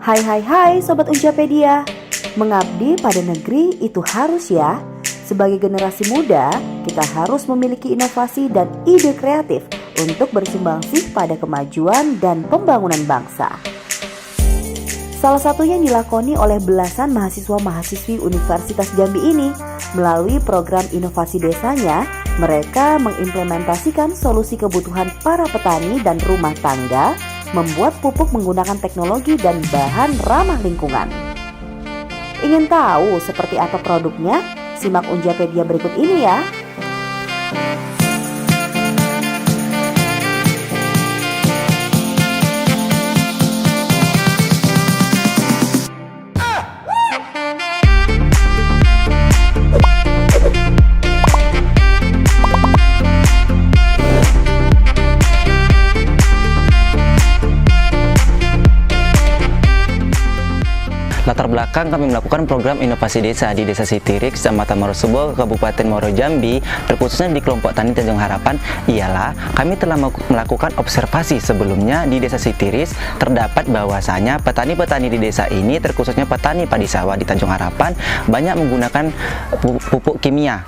Hai Sobat Unjapedia. Mengabdi pada negeri itu harus ya. Sebagai generasi muda, kita harus memiliki inovasi dan ide kreatif untuk bersumbangsih pada kemajuan dan pembangunan bangsa. Salah satunya dilakoni oleh belasan mahasiswa-mahasiswi Universitas Jambi ini. Melalui program inovasi desanya, mereka mengimplementasikan solusi kebutuhan para petani dan rumah tangga, membuat pupuk menggunakan teknologi dan bahan ramah lingkungan. Ingin tahu seperti apa produknya? Simak Unjapedia berikut ini ya. Latar belakang kami melakukan program inovasi desa di Desa Sitirik, Kecamatan Morosebo, Kabupaten Muaro Jambi, terkhususnya di kelompok tani Tanjung Harapan, ialah kami telah melakukan observasi sebelumnya di Desa Sitiris. Terdapat bahwasanya petani-petani di desa ini, terkhususnya petani padi sawah di Tanjung Harapan, banyak menggunakan pupuk kimia.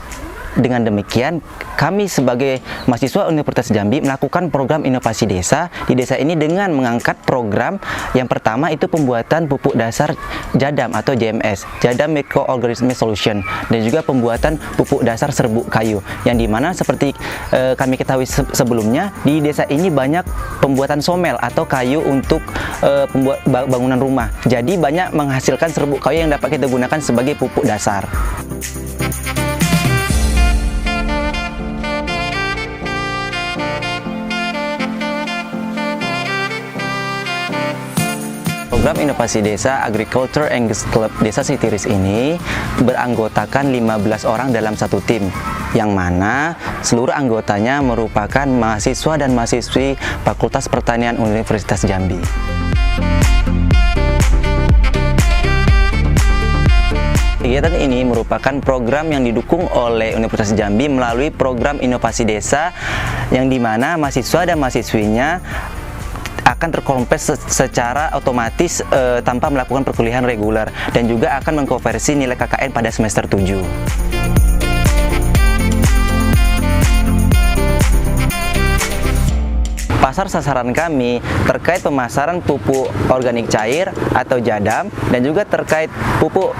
Dengan demikian, kami sebagai mahasiswa Universitas Jambi melakukan program inovasi desa di desa ini dengan mengangkat program yang pertama itu pembuatan pupuk dasar JADAM atau JMS, Jadam Microorganism Solution, dan juga pembuatan pupuk dasar serbuk kayu, yang dimana seperti kami ketahui sebelumnya di desa ini banyak pembuatan somel atau kayu untuk pembuat bangunan rumah. Jadi banyak menghasilkan serbuk kayu yang dapat kita gunakan sebagai pupuk dasar. Program Inovasi Desa Agriculture Angus Club Desa Sitiris ini beranggotakan 15 orang dalam satu tim, yang mana seluruh anggotanya merupakan mahasiswa dan mahasiswi Fakultas Pertanian Universitas Jambi. Kegiatan ini merupakan program yang didukung oleh Universitas Jambi melalui program Inovasi Desa, yang dimana mahasiswa dan mahasiswinya akan terkonvers secara otomatis tanpa melakukan perkuliahan reguler, dan juga akan mengkonversi nilai KKN pada semester 7. Pasar sasaran kami terkait pemasaran pupuk organik cair atau JADAM, dan juga terkait pupuk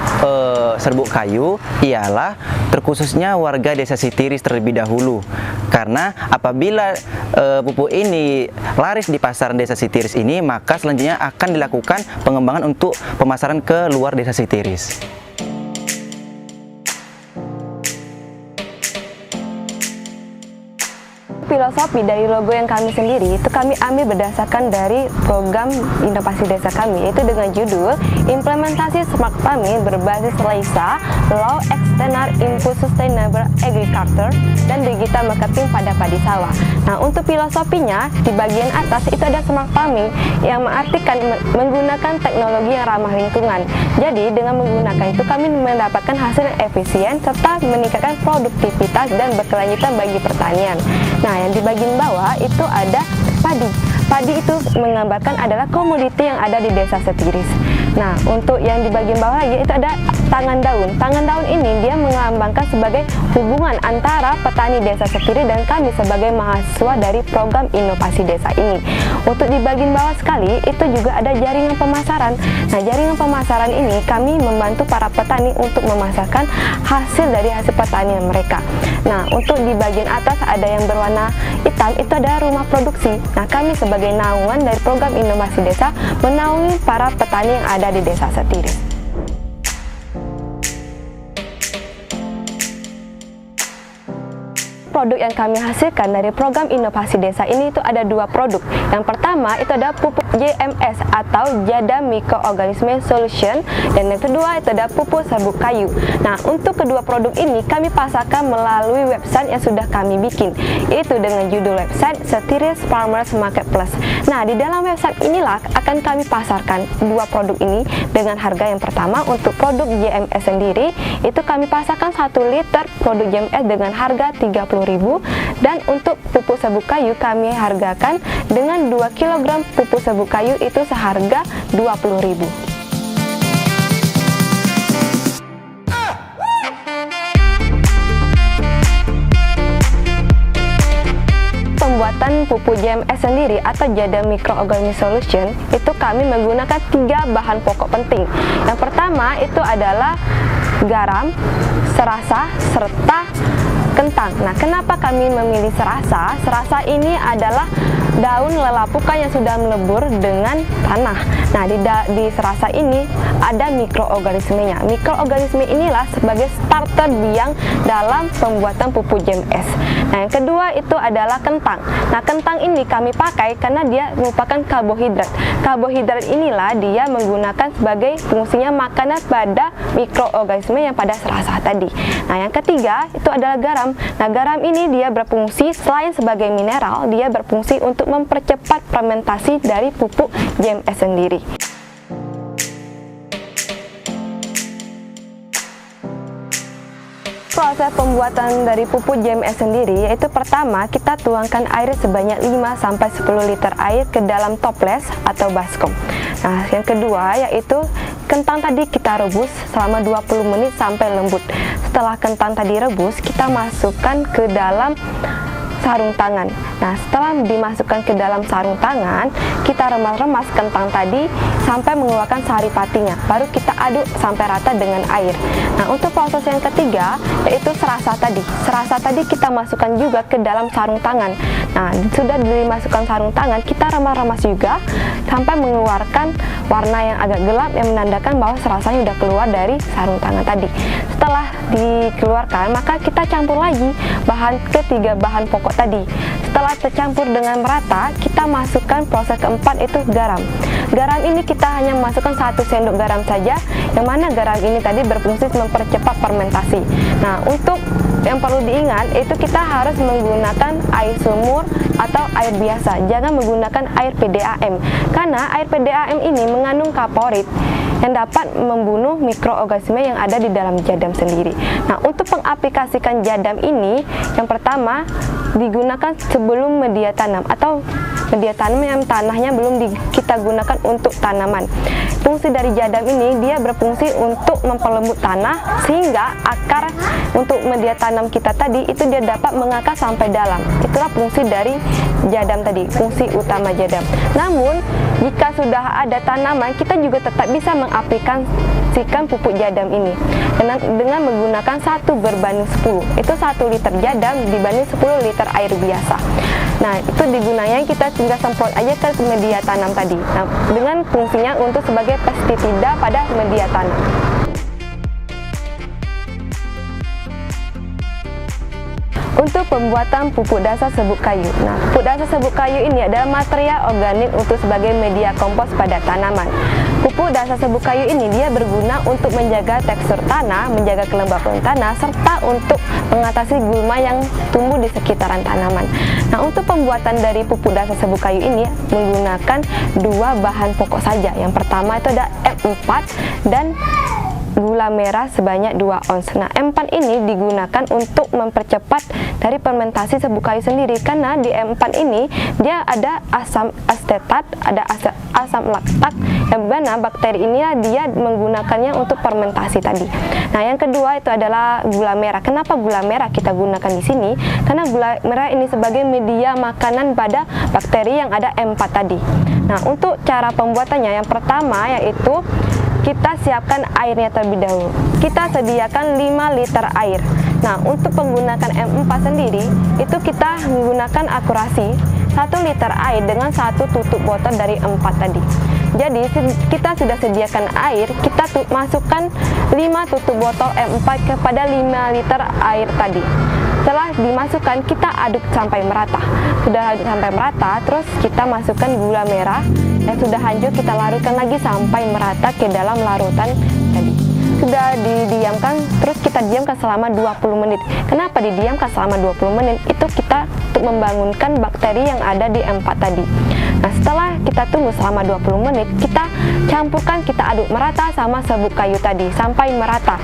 serbuk kayu ialah terkhususnya warga Desa Sitiris terlebih dahulu. Karena apabila pupuk ini laris di pasaran Desa Sitiris ini, maka selanjutnya akan dilakukan pengembangan untuk pemasaran ke luar Desa Sitiris. Filosofi dari logo yang kami sendiri itu kami ambil berdasarkan dari program inovasi desa kami, yaitu dengan judul Implementasi Smart Farming berbasis LEISA, Law External Input Sustainable Agriculture, dan Digital Marketing pada padi sawah. Nah, untuk filosofinya di bagian atas itu ada Smart Farming yang mengartikan menggunakan teknologi yang ramah lingkungan. Jadi dengan menggunakan itu kami mendapatkan hasil yang efisien serta meningkatkan produktivitas dan berkelanjutan bagi pertanian. Nah, yang di bagian bawah itu ada padi. Padi itu menggambarkan adalah komoditi yang ada di Desa Sitiris. Nah, untuk yang di bagian bawah lagi itu ada tangan daun. Tangan daun ini dia melambangkan sebagai hubungan antara petani Desa Sitiris dan kami sebagai mahasiswa dari program inovasi desa ini. Untuk di bagian bawah sekali itu juga ada jaringan pemasaran. Nah, jaringan pemasaran ini kami membantu para petani untuk memasarkan hasil dari hasil pertanian mereka. Nah, untuk di bagian atas ada yang berwarna hitam, itu ada rumah produksi. Nah, kami sebagai naungan dari program inovasi desa menaungi para petani yang ada di Desa Sitiris. Produk yang kami hasilkan dari program inovasi desa ini itu ada dua produk. Yang pertama itu ada pupuk JMS atau Jadam Microorganism Solution, dan yang kedua itu ada pupuk serbuk kayu. Nah, untuk kedua produk ini kami pasarkan melalui website yang sudah kami bikin, yaitu dengan judul website Sitiris Farmers Marketplace. Nah, di dalam website inilah akan kami pasarkan dua produk ini dengan harga yang pertama. Untuk produk JMS sendiri itu kami pasarkan 1 liter produk JMS dengan harga 30.000, dan untuk pupuk serbuk kayu kami hargakan dengan 2 kg pupuk serbuk kayu itu seharga 20.000. pembuatan pupuk JMS sendiri atau Jadam Microorganism Solution, itu kami menggunakan 3 bahan pokok penting. Yang pertama itu adalah garam, serasa, serta kentang. Nah, kenapa kami memilih serasa? Serasa ini adalah daun lelapukan yang sudah melebur dengan tanah. Nah, di serasa ini ada mikroorganismenya. Mikroorganisme inilah sebagai starter biang dalam pembuatan pupuk JMS. Nah, yang kedua itu adalah kentang. Nah, kentang ini kami pakai karena dia merupakan karbohidrat. Karbohidrat inilah dia menggunakan sebagai fungsinya makanan pada mikroorganisme yang pada serasa tadi. Nah, yang ketiga itu adalah garam. Nah, garam ini dia berfungsi selain sebagai mineral, dia berfungsi untuk mempercepat fermentasi dari pupuk JMS sendiri. Proses pembuatan dari pupuk JMS sendiri yaitu pertama kita tuangkan air sebanyak 5-10 liter air ke dalam toples atau baskom. Nah, yang kedua yaitu kentang tadi kita rebus selama 20 menit sampai lembut. Setelah kentang tadi rebus, kita masukkan ke dalam sarung tangan. Nah, setelah dimasukkan ke dalam sarung tangan, kita remas-remas kentang tadi sampai mengeluarkan sari patinya. Baru kita aduk sampai rata dengan air. Nah, untuk proses yang ketiga yaitu serasa tadi. Serasa tadi kita masukkan juga ke dalam sarung tangan. Nah, sudah dimasukkan sarung tangan, kita remas-remas juga sampai mengeluarkan warna yang agak gelap yang menandakan bahwa serasanya sudah keluar dari sarung tangan tadi. Setelah dikeluarkan, maka kita campur lagi ketiga bahan pokok tadi. Setelah tercampur dengan merata, kita masukkan proses keempat itu garam. Garam ini kita hanya masukkan 1 sendok garam saja, yang mana garam ini tadi berfungsi mempercepat fermentasi. Nah, untuk yang perlu diingat itu kita harus menggunakan air sumur atau air biasa, jangan menggunakan air PDAM, karena air PDAM ini mengandung kaporit yang dapat membunuh mikroorganisme yang ada di dalam jadam sendiri. Nah, untuk mengaplikasikan jadam ini, yang pertama digunakan sebelum media tanam atau media tanam yang tanahnya belum kita gunakan untuk tanaman. Fungsi dari jadam ini dia berfungsi untuk memperlembut tanah sehingga akar untuk media tanam kita tadi itu dia dapat mengakar sampai dalam. Itulah fungsi dari jadam tadi, fungsi utama jadam. Namun jika sudah ada tanaman, kita juga tetap bisa mengaplikasikan pupuk jadam ini dengan menggunakan 1:10. Itu 1 liter jadam dibanding 10 liter air biasa. Nah, itu digunanya kita tinggal semprot aja ke media tanam tadi. Nah, dengan fungsinya untuk sebagai pestisida pada media tanam. Untuk pembuatan pupuk dasar serbuk kayu. Nah, pupuk dasar serbuk kayu ini adalah material organik untuk sebagai media kompos pada tanaman. Pupuk dasar serbuk kayu ini dia berguna untuk menjaga tekstur tanah, menjaga kelembapan tanah, serta untuk mengatasi gulma yang tumbuh di sekitaran tanaman. Nah, untuk pembuatan dari pupuk dasar serbuk kayu ini menggunakan 2 bahan pokok saja. Yang pertama itu ada M4 dan gula merah sebanyak 2 ons. Nah, M4 ini digunakan untuk mempercepat dari fermentasi serbuk kayu sendiri, karena di M4 ini dia ada asam asetat, ada asam laktat, yang mana bakteri ini dia menggunakannya untuk fermentasi tadi. Nah, yang kedua itu adalah gula merah. Kenapa gula merah kita gunakan di sini? Karena gula merah ini sebagai media makanan pada bakteri yang ada M4 tadi. Nah, untuk cara pembuatannya yang pertama yaitu kita siapkan airnya terlebih dahulu. Kita sediakan 5 liter air. Nah, untuk menggunakan M4 sendiri, itu kita menggunakan akurasi 1 liter air dengan 1 tutup botol dari 4 tadi. Jadi, kita sudah sediakan air, kita masukkan 5 tutup botol M4 kepada 5 liter air tadi. Setelah dimasukkan, kita aduk sampai merata. Sudah aduk sampai merata, terus kita masukkan gula merah yang sudah hancur, kita larutkan lagi sampai merata ke dalam larutan tadi. Sudah didiamkan, terus kita diamkan selama 20 menit. Kenapa didiamkan selama 20 menit? Itu kita untuk membangunkan bakteri yang ada di M4 tadi. Nah, setelah kita tunggu selama 20 menit, kita campurkan, kita aduk merata sama serbuk kayu tadi sampai merata.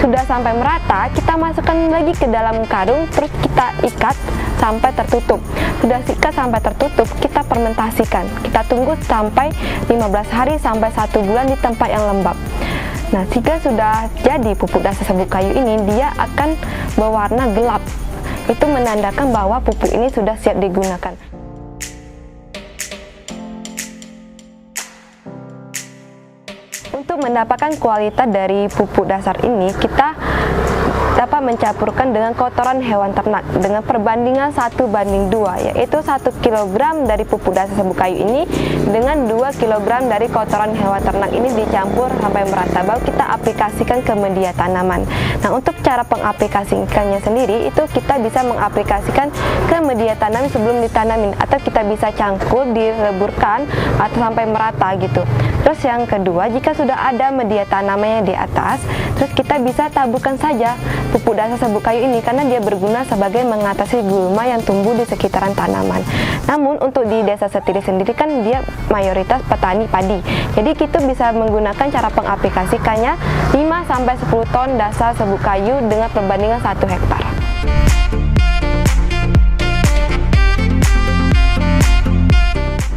Sudah sampai merata, kita masukkan lagi ke dalam karung, terus kita ikat sampai tertutup. Sudah ikat sampai tertutup, kita fermentasikan. Kita tunggu sampai 15 hari sampai 1 bulan di tempat yang lembab. Nah, jika sudah jadi pupuk dasar serbuk kayu ini, dia akan berwarna gelap. Itu menandakan bahwa pupuk ini sudah siap digunakan. Untuk mendapatkan kualitas dari pupuk dasar ini, kita dapat mencampurkan dengan kotoran hewan ternak dengan perbandingan 1:2, yaitu 1 kg dari pupuk dasar serbuk kayu ini dengan 2 kg dari kotoran hewan ternak ini dicampur sampai merata, baru kita aplikasikan ke media tanaman. Nah, untuk cara pengaplikasikannya sendiri itu kita bisa mengaplikasikan ke media tanam sebelum ditanamin, atau kita bisa cangkul, dileburkan atau sampai merata gitu. Terus yang kedua, jika sudah ada media tanamannya di atas, terus kita bisa taburkan saja pupuk dasar serbuk kayu ini karena dia berguna sebagai mengatasi gulma yang tumbuh di sekitaran tanaman. Namun untuk di Desa Setirik sendiri kan dia mayoritas petani padi. Jadi kita bisa menggunakan cara pengaplikasikannya 5-10 ton dasar serbuk kayu dengan perbandingan 1 hektar.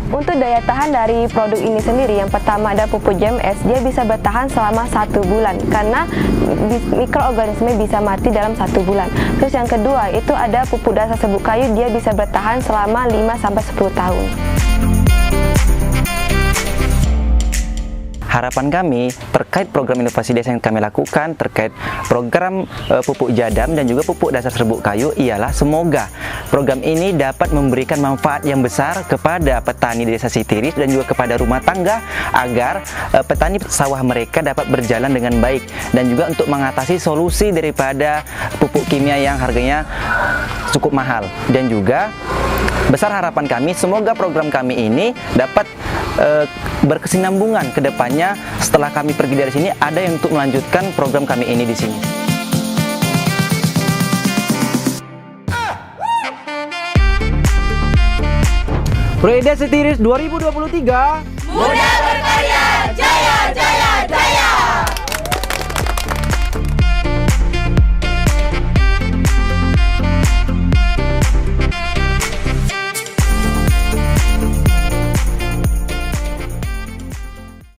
Untuk daya tahan dari produk ini sendiri, yang pertama ada pupuk JMS, dia bisa bertahan selama 1 bulan karena mikroorganisme bisa mati dalam 1 bulan. Terus yang kedua itu ada pupuk dasar serbuk kayu, dia bisa bertahan selama 5-10 tahun. Harapan kami terkait program inovasi desa yang kami lakukan terkait program pupuk jadam dan juga pupuk dasar serbuk kayu ialah semoga program ini dapat memberikan manfaat yang besar kepada petani di Desa Sitirik dan juga kepada rumah tangga agar petani sawah mereka dapat berjalan dengan baik, dan juga untuk mengatasi solusi daripada pupuk kimia yang harganya cukup mahal. Dan juga besar harapan kami semoga program kami ini dapat berkesinambungan ke depannya. Setelah kami pergi dari sini, ada yang untuk melanjutkan program kami ini di sini. Proyek Desa Sitirik 2023 Muda